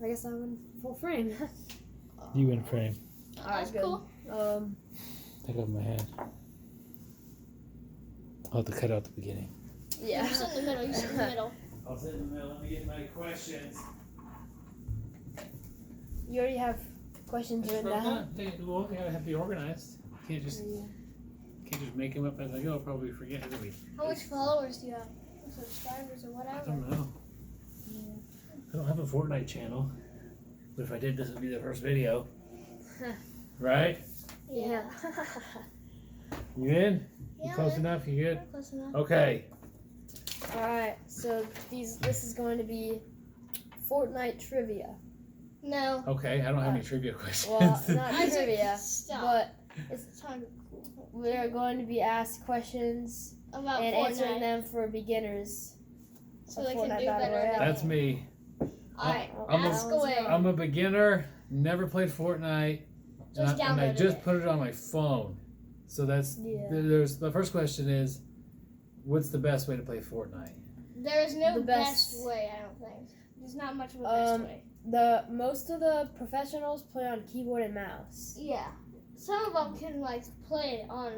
I guess I'm in full frame. You in frame. That's cool. Take off my hand. I'll have to cut out the beginning. Yeah. You sit in the middle. You sit in the middle. I'll sit in the middle. Let me get my questions. You already have questions written down? Well, you gotta have to be organized. Can't just make them up as I go. I'll probably forget every week. How much followers do you have? Subscribers or I whatever? don't know. I don't have a Fortnite channel. But if I did, this would be the first video. Right? Yeah. You in? You Yeah, close man. enough? You good? Close enough. Okay. Alright, so this is going to be Fortnite trivia. No. Okay, I don't have any trivia questions. Well, not Isaac, trivia, stop. but It's time we're going to be asked questions about and Fortnite. answering them for beginners. So of they can Fortnite do Battle better. Royale. That's me. Alright, I'm ask away. I'm a beginner, never played Fortnite, Just and I downloaded just it. put it on my phone. So that's Yeah. there's the first question is, what's the best way to play Fortnite? There is no The best best- way, I don't think. There's not much of a best way. Most of the professionals play on keyboard and mouse, Yeah. Some of them can like play on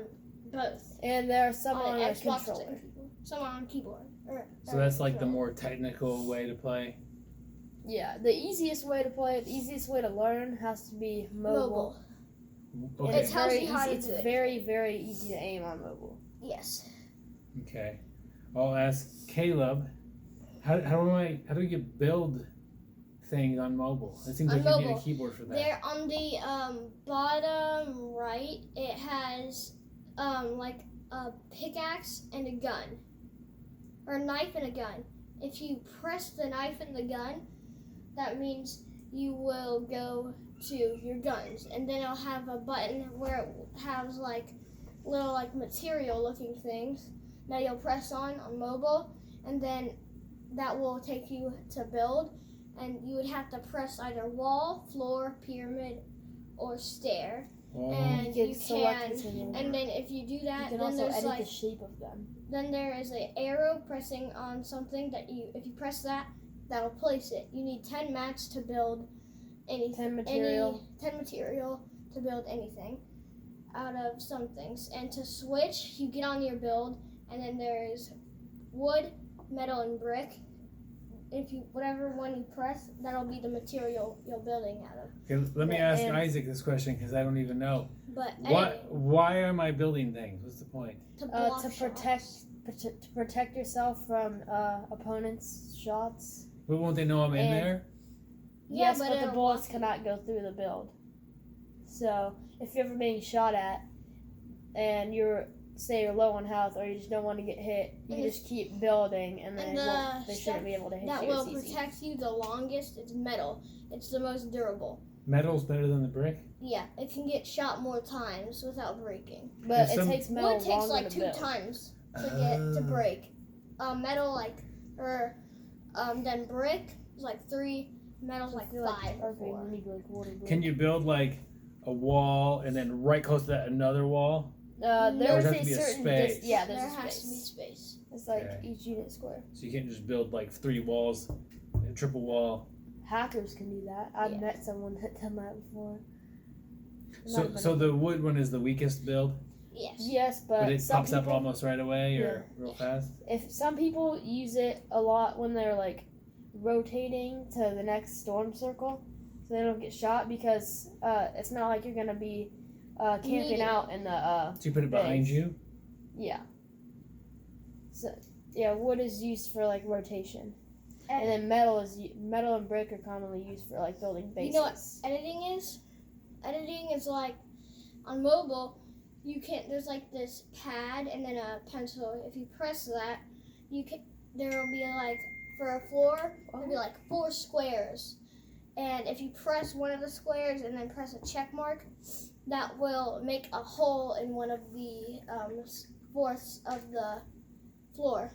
both. and there are some on a Xbox controller. and keyboard. Some are on keyboard. So that's like the more technical way to play. Yeah, the easiest way to play it, the easiest way to learn has to be mobile. And Okay. It tells very you how to It's do it. very, very easy to aim on mobile. Yes. Okay. I'll ask Caleb. How do you build things on mobile? It seems On like you need a mobile. keyboard for that. There on the bottom right, it has like a pickaxe and a gun, or a knife and a gun. If you press the knife and the gun, that means you will go to your guns, and then it'll have a button where it has like little like material looking things that you'll press on mobile, and then that will take you to build. And you would have to press either wall, floor, pyramid, or stair. And you select can, between them. and then if you do You that, can then also there's edit like, the shape of them. then there is an arrow pressing on something that if you press that, that'll place it. You need 10 mats to build anything. 10 material. 10 material to build anything out of some things. And to switch, you get on your build, and then there's wood, metal, and brick. If you whatever one you press, that'll be the material you're building out of. Okay, let me Yeah, ask and- Isaac this question because I don't even know. But Why am I building things? What's the point? to block To shots. protect yourself from opponents' shots. But won't they know I'm in And- there? Yeah, Yes, but the it'll bullets block you. cannot go through the build. So if you're ever being shot at, and you're low on health, or you just don't want to get hit, you And just keep building, and then and they shouldn't be able to hit That you. will It's easy. protect you the longest. It's metal. It's the most durable. Metal's better than the brick? Yeah, it can get shot more times without breaking. But There's it some- takes metal Wood takes longer like to 2 build. times to get to break. Metal then brick is like 3. Metal's like 5 or 4. Can you build like a wall and then right close to that another wall? There's There's have a to be a certain space. there's there a has to be space. space. It's like Okay. each unit square. So you can't just build like 3 walls, a triple wall. Hackers can do that. I've Yeah. met someone that done that before. So the wood one is the weakest build, Yes, but but it some pops up people, almost right away or real fast. if some people use it a lot when they're like rotating to the next storm circle, so they don't get shot, because it's not like you're gonna be camping Needed. out in the So you put it behind base. you? Yeah. So yeah, wood is used for like rotation, and then metal and brick are commonly used for like building bases. You know what editing is? Editing is like on mobile. There's like this pad and then a pencil. If you press that, there will be like, for a floor, there'll be like 4 squares. And if you press one of the squares and then press a check mark, that will make a hole in one of the fourths of the floor.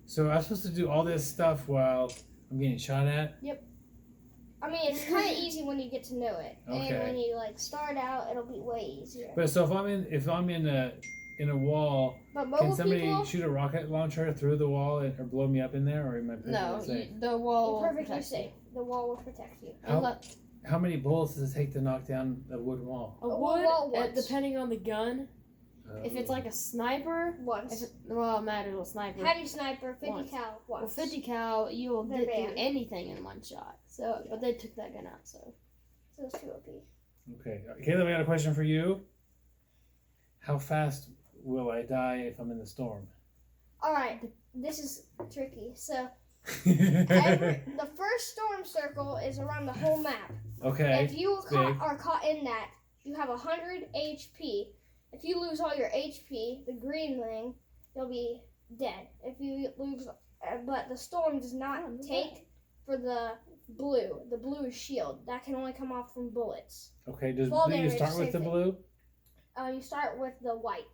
So I'm supposed to do all this stuff while I'm getting shot at? I mean, it's kind of easy when you get to know it. Okay. And when you like start out, it'll be way easier. But so if I'm in in a wall, But can mobile somebody people, shoot a rocket launcher through the wall or blow me up in there, or am I perfectly No, safe? the wall you're will perfectly protect safe. The wall will protect you. How many bullets does it take to knock down a wood wall? A A wood, wall once. depending on the gun. If it's like a sniper, Once. it matters what sniper. Heavy sniper, 50 Once. cal, Well, once. 50 cal, you will They're get through banned. anything in one shot. So, but they took that gun out. So, So it's 2 OP. Okay, Caleb, I got a question for you. How fast will I die if I'm in the storm? Alright, this is tricky. So, the first storm circle is around the whole map. Okay. If you big. are caught in that, you have 100 HP. If you lose all your HP, the green thing, you'll be dead. If you lose, but the storm does not take for the blue. The blue is shield. That can only come off from bullets. Okay, do Fall you damage, start with same the thing. blue? You start with the white.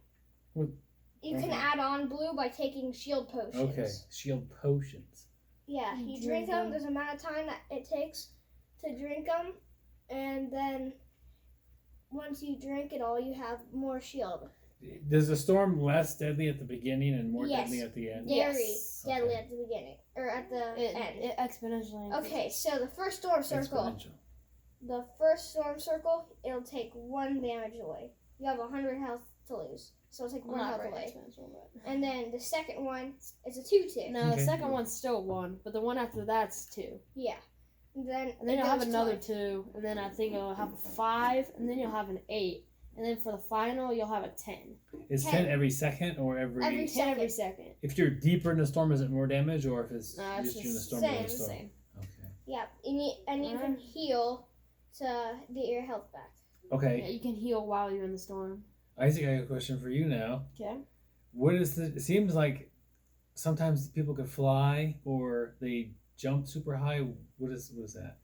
You can Okay. add on blue by taking shield potions. Okay, shield potions. Yeah, You you drink drink them. them. There's a amount of time that it takes to drink them, and then once you drink it all, you have more shield. Does the storm less deadly at the beginning and more Yes. deadly at the end? Very Yes. deadly Okay. at the beginning or at the end. It exponentially. Okay, so the first storm circle, Exponential. it'll take 1 damage away. You have 100 health to lose, so it'll take Well, 1 not health very away. exponential, but And then the second one is a 2 tick. no, the Okay. second one's still 1, but the one after that's 2, Yeah. And then and then it you'll have goes another twice. 2, and then I think you'll have a 5, and then you'll have an 8, and then for the final you'll have a 10. Is 10. 10 every second or Every 10 every second. second. If you're deeper in the storm, is it more damage, or if it's No, it's just you're in the just storm? same. you're in It's the the storm? same. Okay. Yeah, and you can heal to get your health back. Okay, Yeah, you can heal while you're in the storm. Isaac, I got a question for you now. Okay. What is the? It seems like sometimes people could fly or they jump super high. What is that?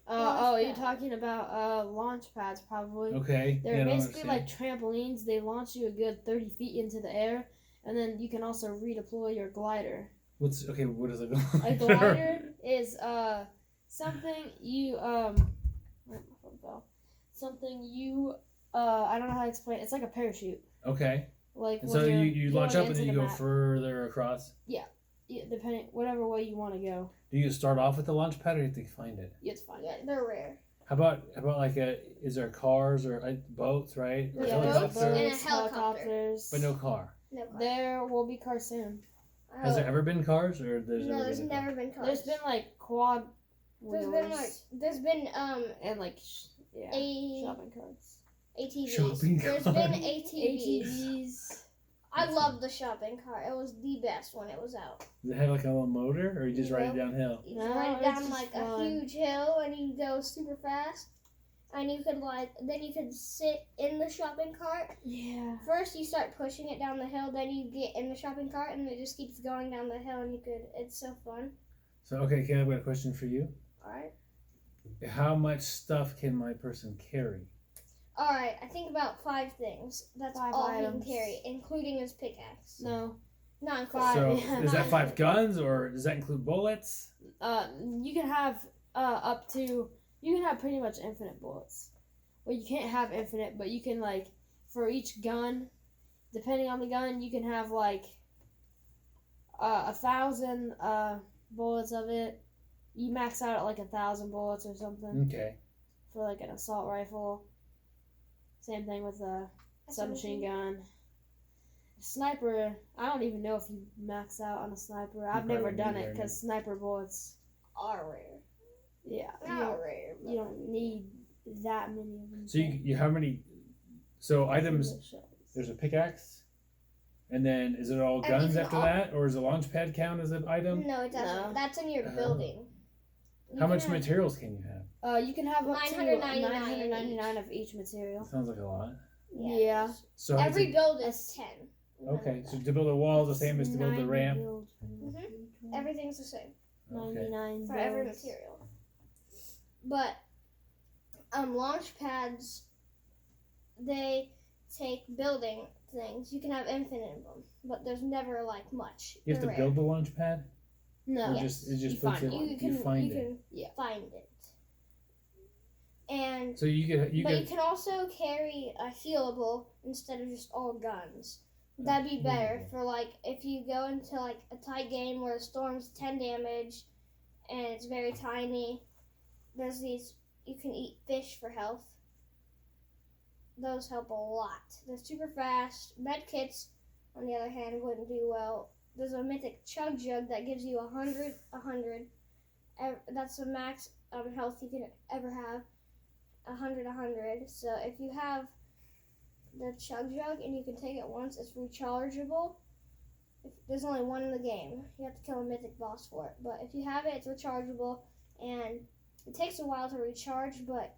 Oh, you're Launch pad. talking about launch pads, probably. Okay. They're yeah, I don't basically understand. like trampolines. They launch you a good 30 feet into the air, and then you can also redeploy your glider. What is a A glider is something you where my phone fell. Something you I don't know how to explain. It's like a parachute. Okay. Like And when so you're you launch going up and into then you the go map. further across. Yeah, depending whatever way you want to go. Do you start off with the launch pad or you have to find it? It's fine. Yeah, they're rare. How about like is there cars or boats, right? Or Yeah, helicopter? boats and a helicopter. helicopters. But no car. No car. There will be cars soon. Has there ever been cars or No, there's never been cars. There's been like quad There's wheelers been and like shopping carts. ATVs. Shopping There's cart. been ATVs. ATVs. I love the shopping cart. It was the best when it was out. Does it have like a little motor or you just ride it No. downhill? You No, just ride it it's down just like fun. a huge hill and you go super fast. And you could then you could sit in the shopping cart. Yeah. First you start pushing it down the hill, then you get in the shopping cart and it just keeps going down the hill and it's so fun. So okay, Caleb, I got a question for you. Alright. How much stuff can my person carry? Alright, I think about 5 things. That's 5 all items. he can carry, including his pickaxe. No. Not Five. including. So is that 5 guns or does that include bullets? You can have you can have pretty much infinite bullets. Well, you can't have infinite, but you can like for each gun, depending on the gun, you can have like 1,000 bullets of it. You max out at like 1,000 bullets or something Okay. for like an assault rifle. Same thing with a submachine gun. Sniper, I don't even know if you max out on a sniper. I've never probably done do it very because sniper bullets, Are rare. yeah, Not rare. But you don't need that many of them. So you how many? So items. There's a pickaxe, and then is it all And guns you can after all- that, or does a launch pad count as an item? No, it doesn't. No. That's in your Oh. building. You How can much have- materials can you have? You can have up to 999 999 of each material. That sounds like a lot. Yeah. So Every it's build is 10. okay. So to build a wall is the same as to build the 90 ramp. build, Everything's the same Okay. 99 for every builds. material. But launch pads, they take building things. You can have infinite of them, but there's never like much. You have to They're build the launch pad, No. or Yes. just it just You puts find it. it. You can find you it. can Yeah. find it. And So you but get you can also carry a healable instead of just all guns. That'd be better for like if you go into like a tight game where the storm's 10 damage and it's very tiny. There's these you can eat fish for health. Those help a lot. They're super fast. Med kits, on the other hand, wouldn't do well. There's a mythic chug jug that gives you 100. That's the max health you can ever have. 100. So if you have the chug jug and you can take it once, it's rechargeable. There's only one in the game. You have to kill a mythic boss for it. But if you have it, it's rechargeable, and it takes a while to recharge, but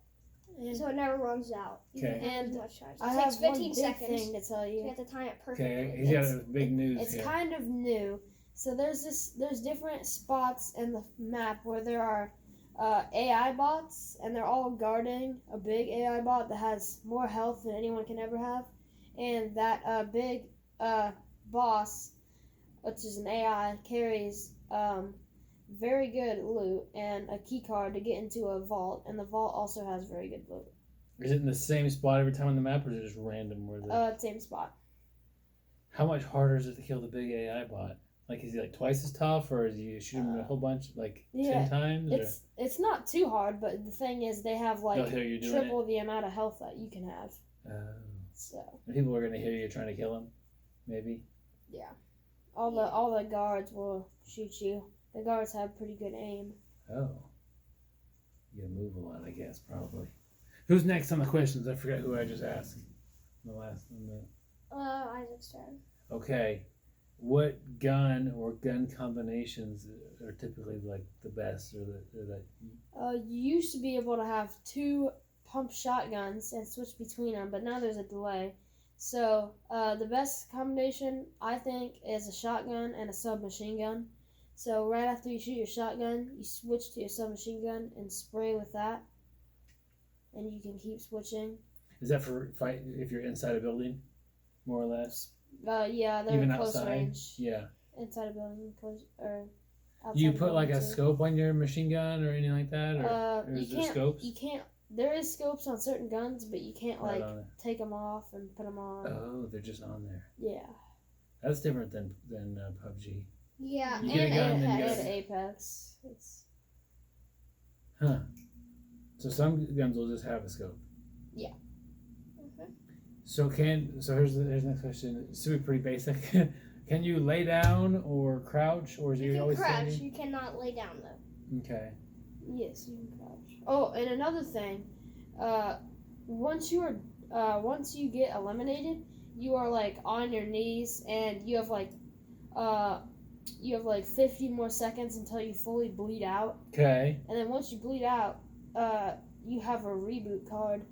so it never runs out. Okay. And much charge. I It takes have one 15 big seconds. thing to tell So you. you have to time it perfectly. okay. He's got a big news It's here. kind of new. So there's different spots in the map where there are AI bots, and they're all guarding a big AI bot that has more health than anyone can ever have. And that big boss, which is an AI, carries very good loot and a key card to get into a vault, and the vault also has very good loot. Is it in the same spot every time on the map, or is it just random? Same spot. How much harder is it to kill the big AI bot? Like, is he like twice as tough, or is you shoot him a whole bunch, like 10 times? It's not too hard, but the thing is, they have like They'll hear you doing triple the amount of health that you can have. So And people are gonna hear you trying to kill him, maybe. all the guards will shoot you. The guards have pretty good aim. Oh, you gotta move a lot, I guess, probably. Who's next on the questions? I forgot who I just asked. The last one. Isaac's turn. Okay, what gun or gun combinations are typically like the best, or that? You used to be able to have 2 pump shotguns and switch between them, but now there's a delay. So the best combination, I think, is a shotgun and a submachine gun. So right after you shoot your shotgun, you switch to your submachine gun and spray with that, and you can keep switching. Is that for fight if you're inside a building, more or less? Yeah, they're Even close outside? range. Yeah. Inside a building, close or outside. You a put like a building, too. scope on your machine gun or anything like that, or You is there can't. scopes? You can't. There is scopes on certain guns, but you can't Right like on it. take them off and put them on. Oh, they're just on there. Yeah. That's different than PUBG. Yeah, You get a gun, and then you Apex. gotta- Apex. It's Huh. So some guns will just have a scope. Yeah. Mhm. So here's the next question. It's super pretty basic. Can you lay down or crouch, or is You it can always crouch. standing? You cannot lay down though. Okay. yes, you can crouch. Oh, and another thing, once you get eliminated, you are like on your knees, and you have like 50 more seconds until you fully bleed out. Okay. And then once you bleed out, you have a reboot card,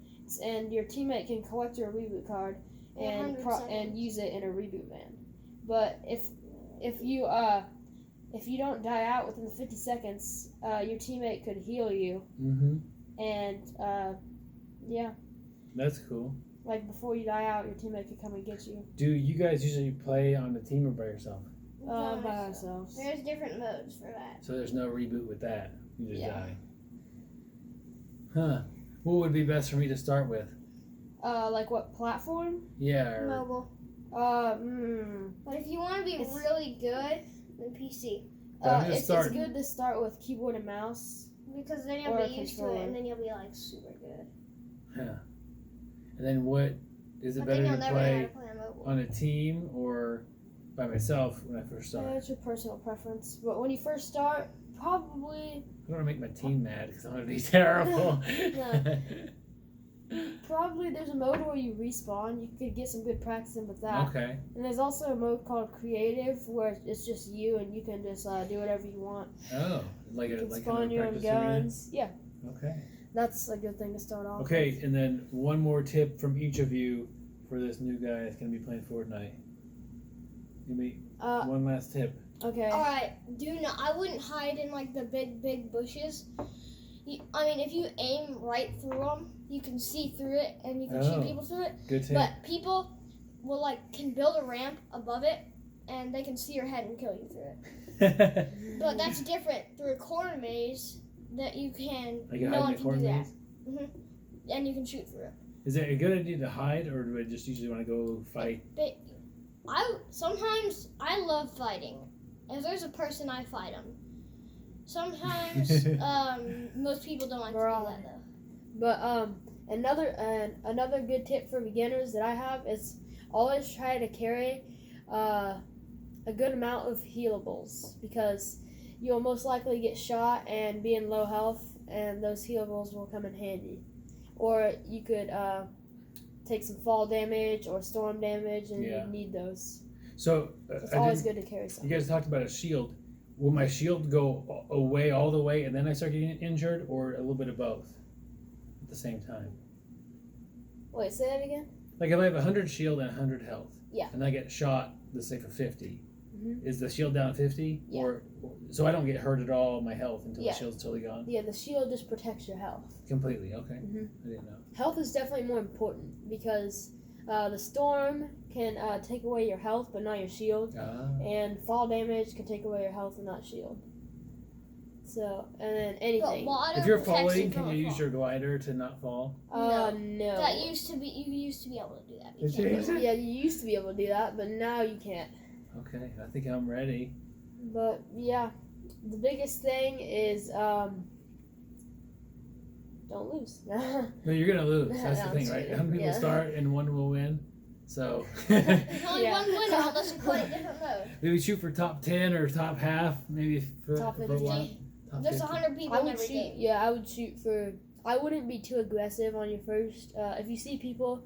and your teammate can collect your reboot card and 100 seconds. and use it in a reboot van. But if you don't die out within the 50 seconds, your teammate could heal you, Mm-hmm. and yeah, That's cool. like before you die out, your teammate could come and get you. Do you guys usually play on a team or by yourself? By ourselves. There's different modes for that. So there's no reboot with that. You just Yeah. die. Huh. What would be best for me to start with? Like what platform? Yeah. Or, Mobile. But But if you want to be It's- really good, then PC. But I'm just it's starting. good to start with keyboard and mouse. Because then you'll Or a be used to controller. it, and then you'll be like super good. Huh. And then what is it But better then you'll to never know how play to play on mobile. on a team or by myself when I first start? It's your personal preference. But when you first start, probably I don't want to make my team mad because I'm going to be terrible. there's a mode where you respawn. You could get some good practice in with that. Okay. And there's also a mode called creative where it's just you and you can just do whatever you want. Oh, like You a can like spawn a your own practice arena? guns. Yeah, Okay. that's a good thing to start off. Okay, and then one more tip from each of you for this new guy that's going to be playing Fortnite. Give me With. one last tip. Okay. Alright, I wouldn't hide in like the big bushes. If you aim right through them, you can see through it and you can Oh. shoot people through it. Good tip. But people will can build a ramp above it and they can see your head and kill you through it. But that's different through a corner maze that you can. Like a no one hiding can corner do maze? that. and you can shoot through it. Is it a good idea to hide, or do I just usually want to go fight? Sometimes I love fighting. If there's a person, I fight them. Sometimes most people don't like to do that though. But another good tip for beginners that I have is always try to carry a good amount of healables, because you'll most likely get shot and be in low health, and those healables will come in handy. Or you could take some fall damage or storm damage, and you need those. So it's always good to carry something. You guys talked about a shield. Will my shield go away all the way and then I start getting injured, or a little bit of both at the same time? Wait, say that again? Like if I have 100 shield and 100 health, yeah, and I get shot, let's say for 50, is the shield down at 50? Yeah. Or so I don't get hurt at all, my health, until the shield's totally gone? Yeah, the shield just protects your health. Completely, okay. I didn't know. Health is definitely more important, because the storm can take away your health but not your shield, and fall damage can take away your health and not shield. So, and then anything. If you're falling, can you use your glider to not fall? No. That used to be, you used to be able to do that. Yeah, you used to be able to do that, but now you can't. Okay, I think I'm ready. But yeah, the biggest thing is don't lose. No, you're gonna lose. That's the thing, right? How many people start and one will win? So there's only one winner unless you play a different mode. Maybe shoot for top 10 or top half, maybe for top 50. For one. Top There's 50. 100 people in every game. Yeah, I would shoot for. I wouldn't be too aggressive on your first. If you see people,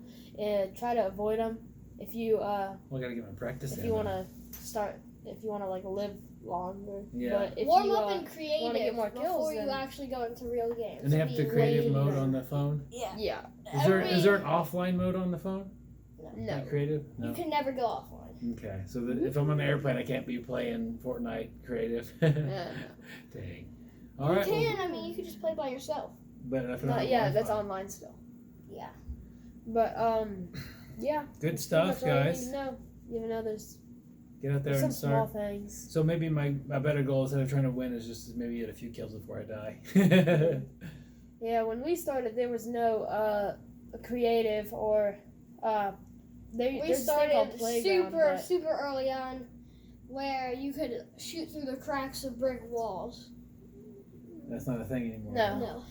try to avoid them. If you well, I gotta get my practice. If you want to start, if you want to like live longer. Yeah. But if warm you up and creative want to get more kills before you actually go into real games. And they have the creative mode on the phone. Yeah. Yeah. Is there an offline mode on the phone? No. Like creative? No. You can never go offline. Okay, so if I'm on an airplane, I can't be playing Fortnite creative. Dang. All right. You can. I mean, you could just play by yourself. But if that's online still. Yeah. But yeah. Good stuff, guys. Even though there's get out there some and start. small things. So maybe my better goal instead of trying to win is just maybe get a few kills before I die. Yeah, when we started, there was no creative or we started super early on, where you could shoot through the cracks of brick walls. That's not a thing anymore. No.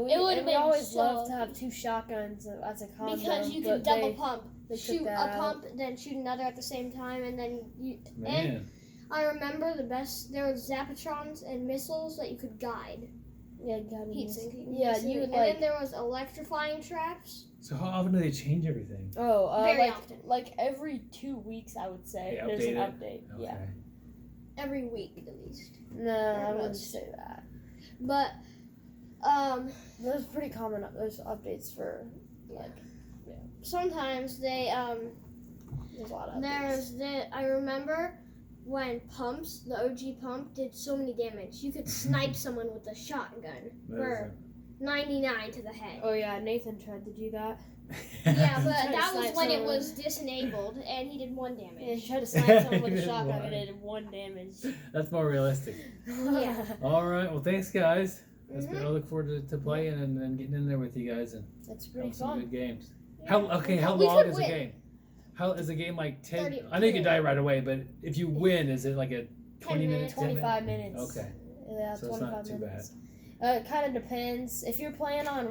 We always loved to have 2 shotguns as a combo. Because you could double pump. Shoot a pump, then shoot another at the same time, and then you. Man. And I remember the best. There were Zapatrons and missiles that you could guide. Yeah, heat sink. Yeah, you would and then there was electrifying traps. So how often do they change everything? Very often. Like every 2 weeks, I would say. There's an update. Okay. Yeah. Every week at least. No, I wouldn't say that. But there's pretty common. There's updates for sometimes they There's a lot of updates. I remember when pumps, the OG pump, did so many damage. You could snipe someone with a shotgun for 99 to the head. Oh yeah, Nathan tried to do that. Yeah, but that was when it was disabled, and he did 1 damage. Yeah, he tried to snipe someone with a shotgun and it did 1 damage. That's more realistic. Yeah. All right. Well, thanks, guys. I look forward to playing and getting in there with you guys and that's pretty fun. Some good games. Yeah. How long is the game? How is the game like 10? 30, I know you can die right away, but if you win, is it like a 20 minutes? 25 minutes. Okay. Yeah, so 25 it's not too minutes. bad. It kind of depends. If you're playing on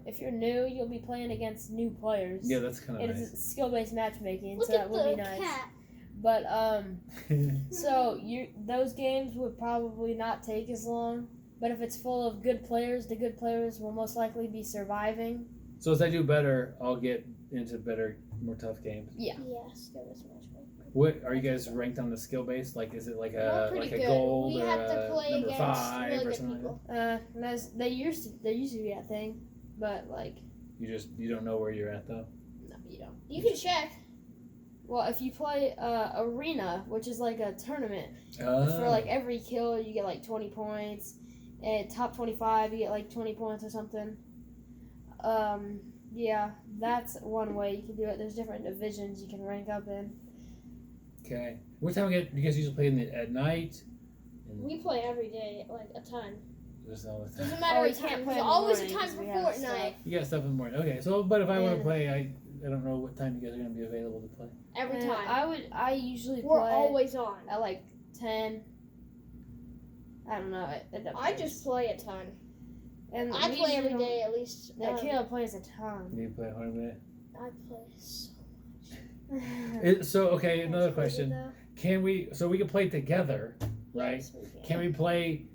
if you're new, you'll be playing against new players. Yeah, that's kind of nice. It's skill-based matchmaking, Look so that would be nice. Cat. But so those games would probably not take as long. But if it's full of good players, the good players will most likely be surviving. So as I do better, I'll get into better, more tough games. Yeah. Yes, there was much more. What are you guys ranked on the skill base? Like, is it like a good. gold we or have to play number against 5 really or good something people. like that? There used to be that thing, but like You don't know where you're at though. no, you don't. You can check. Well, if you play arena, which is like a tournament, Oh. for like every kill you get like 20 points, and top 25 you get like 20 points or something. Yeah, that's one way you can do it. There's different divisions you can rank up in. Okay. What time do you guys usually play at night? We play every day, like a ton. just all the time. Doesn't matter Oh, we what can't time. play There's in the always a morning time 'cause for we have Fortnite. You got stuff in the morning. Okay, so but if I want to And- play, I don't know what time you guys are gonna be available to play. Every And time. I usually We're play always on. at like 10. I don't know. It depends. I just play a ton. and I we play usually every don't- day at least. Yeah, Caleb plays a ton. You play quite a bit. I play so So okay, another much. question: Can we? So we can play together, right? Yes, we Can we play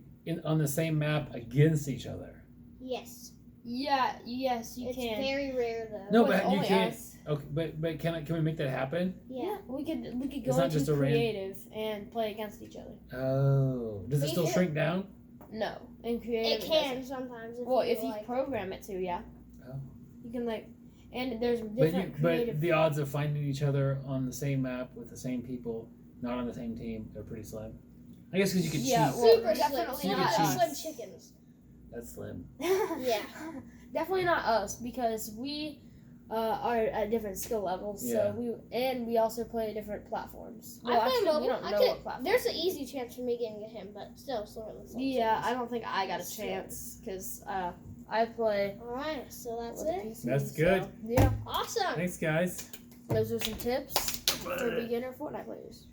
on the same map against each other? Yes. Yeah. Yes, you It's can. very rare though. No, With but you only can't. us. Okay, but can we make that happen? Yeah. We could It's go not just into a random- creative and play against each other. Oh, does it We still can- shrink down? No, in creative It can doesn't. sometimes. Well, if you like. program it to, yeah. Oh. You can like, and there's But different creative. but the odds of finding each other on the same map with the same people, not on the same team, are pretty slim. I guess because you could Yeah, cheat. well, Super slim. definitely You Super can slim cheat. chickens. That's slim. Yeah. Definitely not us because we are at different skill levels. Yeah. So we also play different platforms. I play actually, mobile. we don't I know could- what platform. There's an easy chance for me getting to him, but still, slim. Yeah, I don't think I got a Still. chance because I play. All right, so that's with a it. PC, That's so, good. yeah, Awesome. Thanks, guys. those are some tips for beginner Fortnite players.